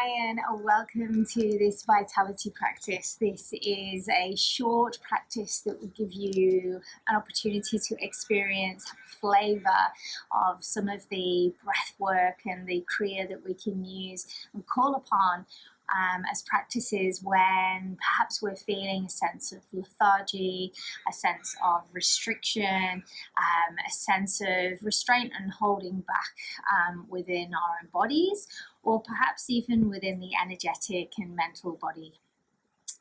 Hi and welcome to this vitality practice. This is a short practice that will give you an opportunity to experience a flavour of some of the breath work and the kriya that we can use and call upon as practices when perhaps we're feeling a sense of lethargy, a sense of restriction, a sense of restraint and holding back within our own bodies, or perhaps even within the energetic and mental body.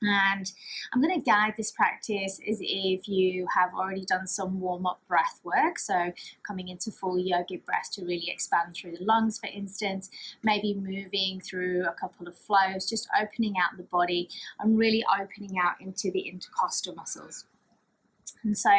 And I'm going to guide this practice as if you have already done some warm-up breath work, so coming into full yogic breath to really expand through the lungs, for instance, maybe moving through a couple of flows, just opening out the body and really opening out into the intercostal muscles. And so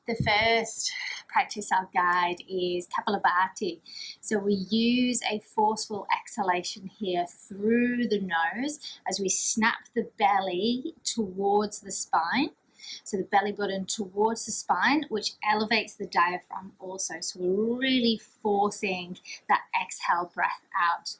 the first practice I'll guide is Kapalbhati. So we use a forceful exhalation here through the nose as we snap the belly towards the spine. So the belly button towards the spine, which elevates the diaphragm also. So we're really forcing that exhale breath out.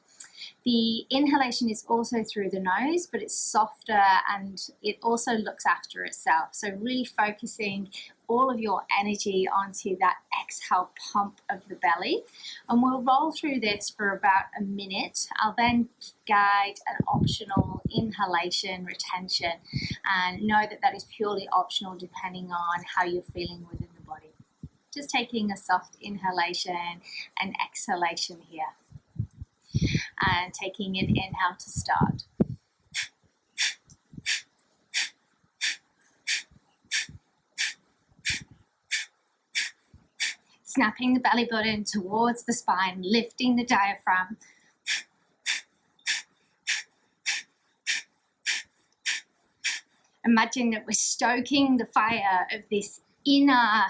The inhalation is also through the nose, but it's softer and it also looks after itself. So really focusing all of your energy onto that exhale pump of the belly. And we'll roll through this for about a minute. I'll then guide an optional inhalation retention, and know that that is purely optional depending on how you're feeling within the body. Just taking a soft inhalation and exhalation here. And taking an inhale to start. Snapping the belly button towards the spine, lifting the diaphragm. Imagine that we're stoking the fire of this inner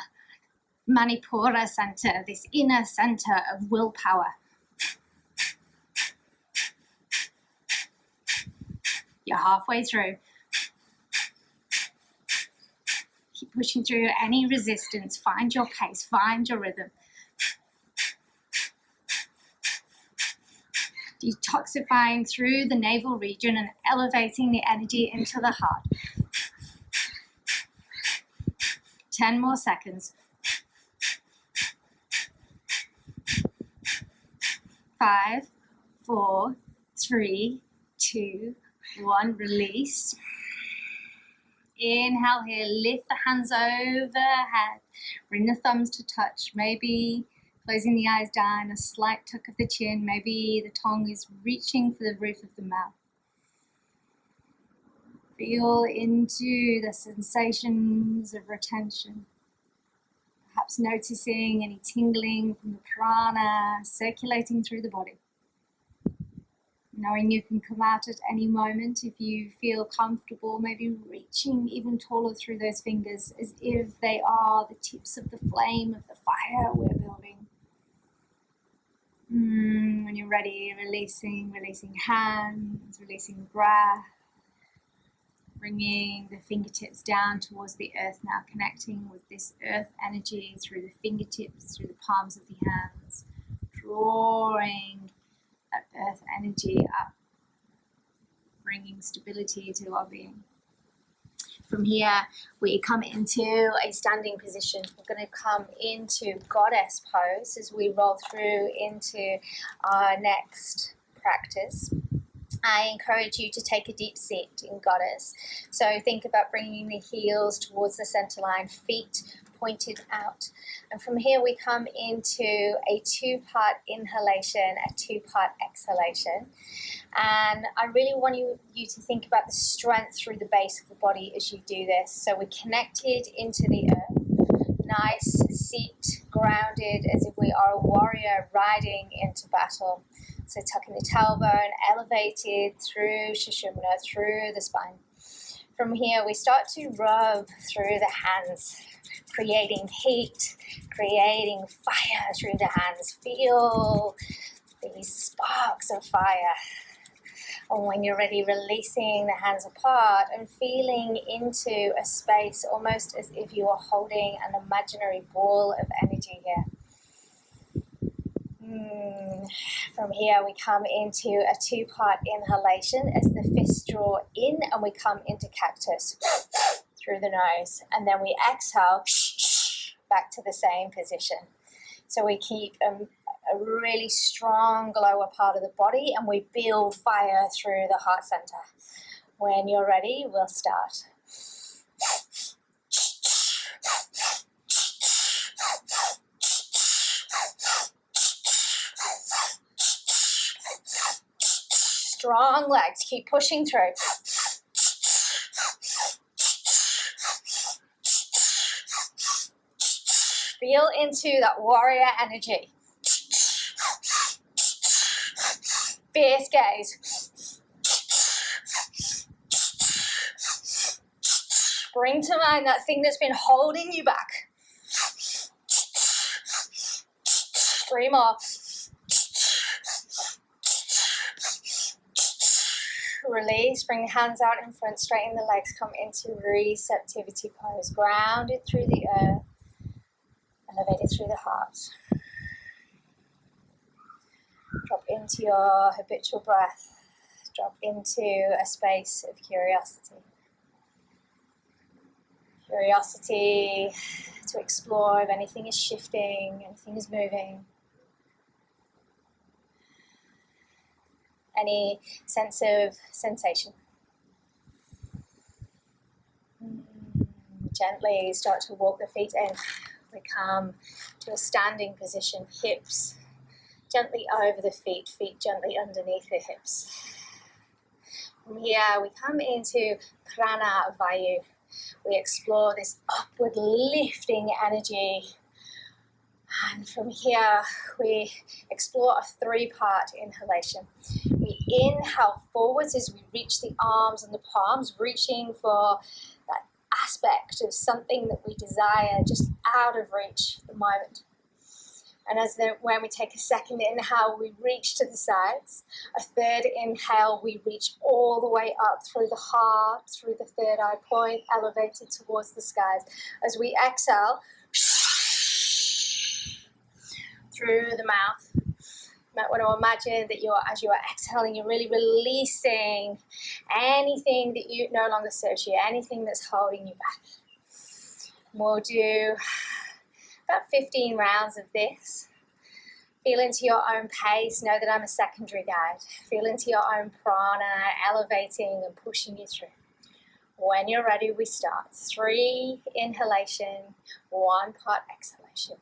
Manipura center, this inner center of willpower. You're halfway through. Keep pushing through any resistance. Find your pace, find your rhythm. Detoxifying through the navel region and elevating the energy into the heart. 10 more seconds. 5, 4, 3, 2, 1, release. Inhale here, lift the hands overhead. Bring the thumbs to touch, maybe closing the eyes down, a slight tuck of the chin, maybe the tongue is reaching for the roof of the mouth. Feel into the sensations of retention. Perhaps noticing any tingling from the prana circulating through the body. Knowing you can come out at any moment if you feel comfortable, maybe reaching even taller through those fingers as if they are the tips of the flame of the fire we're building. When you're ready, releasing hands, releasing breath, bringing the fingertips down towards the earth now, connecting with this earth energy through the fingertips, through the palms of the hands, drawing that earth energy up, bringing stability to our being. From here, we come into a standing position. We're going to come into goddess pose as we roll through into our next practice. I encourage you to take a deep seat in goddess. So think about bringing the heels towards the center line, feet pointed out. And from here we come into a 2-part inhalation, a 2-part exhalation. And I really want you to think about the strength through the base of the body as you do this. So we're connected into the earth, nice seat, grounded as if we are a warrior riding into battle. So tucking the tailbone, elevated through Sushumna, through the spine. From here we start to rub through the hands, creating heat, creating fire through the hands. Feel these sparks of fire. And when you're ready, releasing the hands apart and feeling into a space almost as if you are holding an imaginary ball of energy here. From here we come into a 2-part inhalation as the fists draw in and we come into cactus through the nose, and then we exhale back to the same position. So we keep a really strong lower part of the body and we build fire through the heart center. When you're ready, we'll start. Strong legs, keep pushing through. Feel into that warrior energy. Fierce gaze. Bring to mind that thing that's been holding you back. 3 more. Release, bring the hands out in front, straighten the legs, come into receptivity pose. Grounded through the earth, elevated through the heart. Drop into your habitual breath. Drop into a space of curiosity. Curiosity to explore if anything is shifting, anything is moving. Any sense of sensation. Gently start to walk the feet in. We come to a standing position, hips gently over the feet, feet gently underneath the hips. From here we come into prana vayu. We explore this upward lifting energy. And from here we explore a 3-part inhalation. We inhale forwards as we reach the arms and the palms, reaching for that aspect of something that we desire just out of reach at the moment. And when we take a second inhale, we reach to the sides. A 3rd inhale, we reach all the way up through the heart, through the 3rd eye point, elevated towards the skies. As we exhale, through the mouth. You might want to imagine that as you are exhaling, you're really releasing anything that you no longer serves you, anything that's holding you back. We'll do about 15 rounds of this. Feel into your own pace. Know that I'm a secondary guide. Feel into your own prana, elevating and pushing you through. When you're ready, we start. 3 inhalation, 1 part exhalation.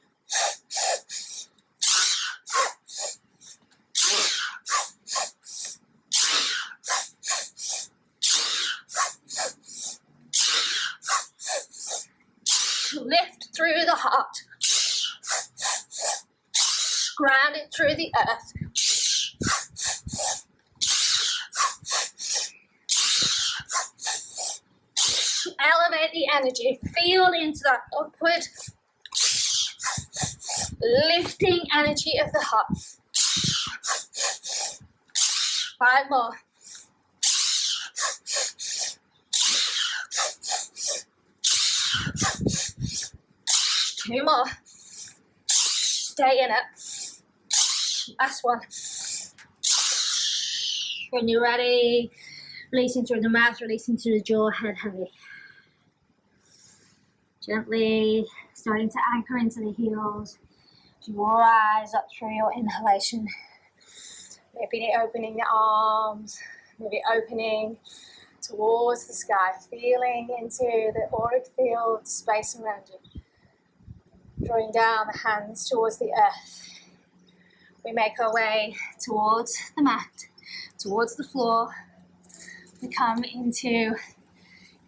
Lift through the heart. Ground it through the earth. Elevate the energy. Feel into that upward lifting energy of the heart. 5 more. Two more. Stay in it. Last one. When you're ready, releasing through the mouth, releasing through the jaw, head heavy. Gently starting to anchor into the heels. Rise up through your inhalation. Maybe opening the arms, maybe opening towards the sky, feeling into the auric field space around you. Drawing down the hands towards the earth. We make our way towards the mat, towards the floor. We come into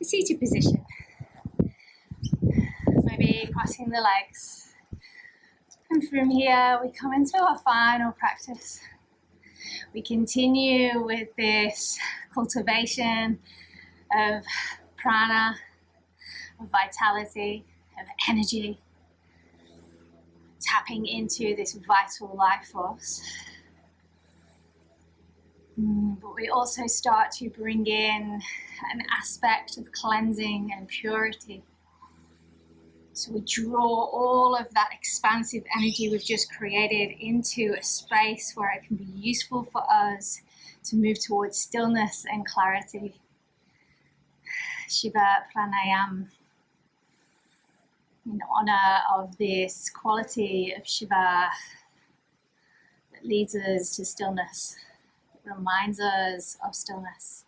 a seated position. Maybe crossing the legs. And from here, we come into our final practice. We continue with this cultivation of prana, of vitality, of energy, tapping into this vital life force. But we also start to bring in an aspect of cleansing and purity. So we draw all of that expansive energy we've just created into a space where it can be useful for us to move towards stillness and clarity. Shiva Pranayam, in honor of this quality of Shiva that leads us to stillness, that reminds us of stillness.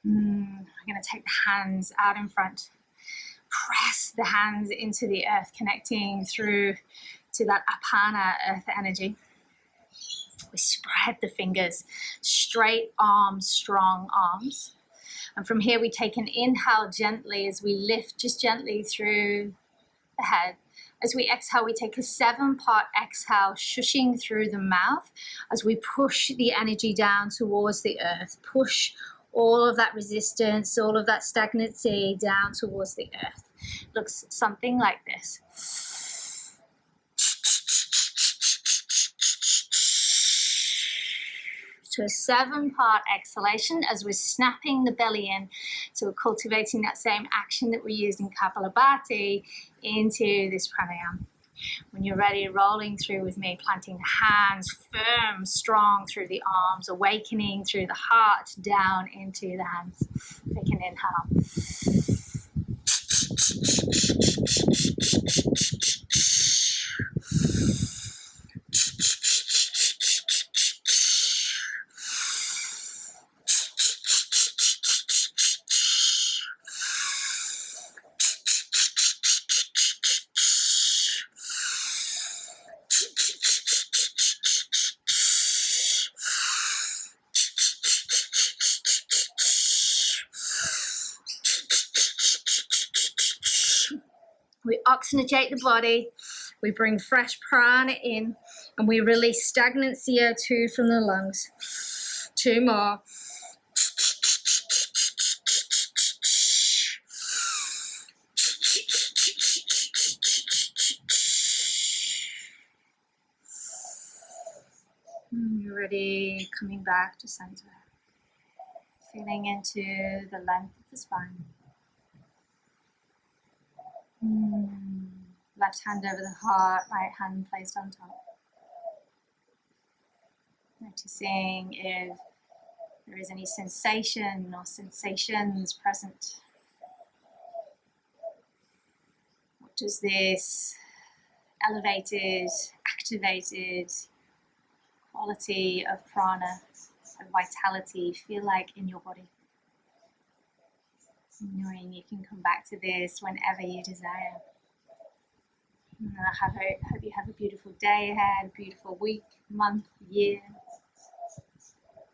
I'm going to take the hands out in front. Press the hands into the earth, connecting through to that apana earth energy. We spread the fingers, straight arms, strong arms. And from here we take an inhale gently as we lift just gently through the head. As we exhale, we take a 7-part exhale, shushing through the mouth as we push the energy down towards the earth. Push all of that resistance, all of that stagnancy down towards the earth. Looks something like this. To a 7-part exhalation as we're snapping the belly in. So we're cultivating that same action that we used in Kapalbhati into this pranayama. When you're ready, rolling through with me, planting the hands firm, strong through the arms, awakening through the heart, down into the hands. Take an inhale. We oxygenate the body, we bring fresh prana in, and we release stagnant CO2 from the lungs. 2 more. You're ready, coming back to center. Feeling into the length of the spine. Left hand over the heart, right hand placed on top. Noticing if there is any sensation or sensations present. What does this elevated, activated quality of prana, of vitality feel like in your body? Knowing you can come back to this whenever you desire. And I hope you have a beautiful day ahead, a beautiful week, month, year.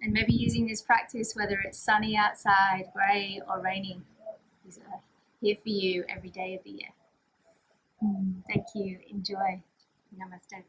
And maybe using this practice, whether it's sunny outside, grey or rainy, is here for you every day of the year. Thank you. Enjoy. Namaste.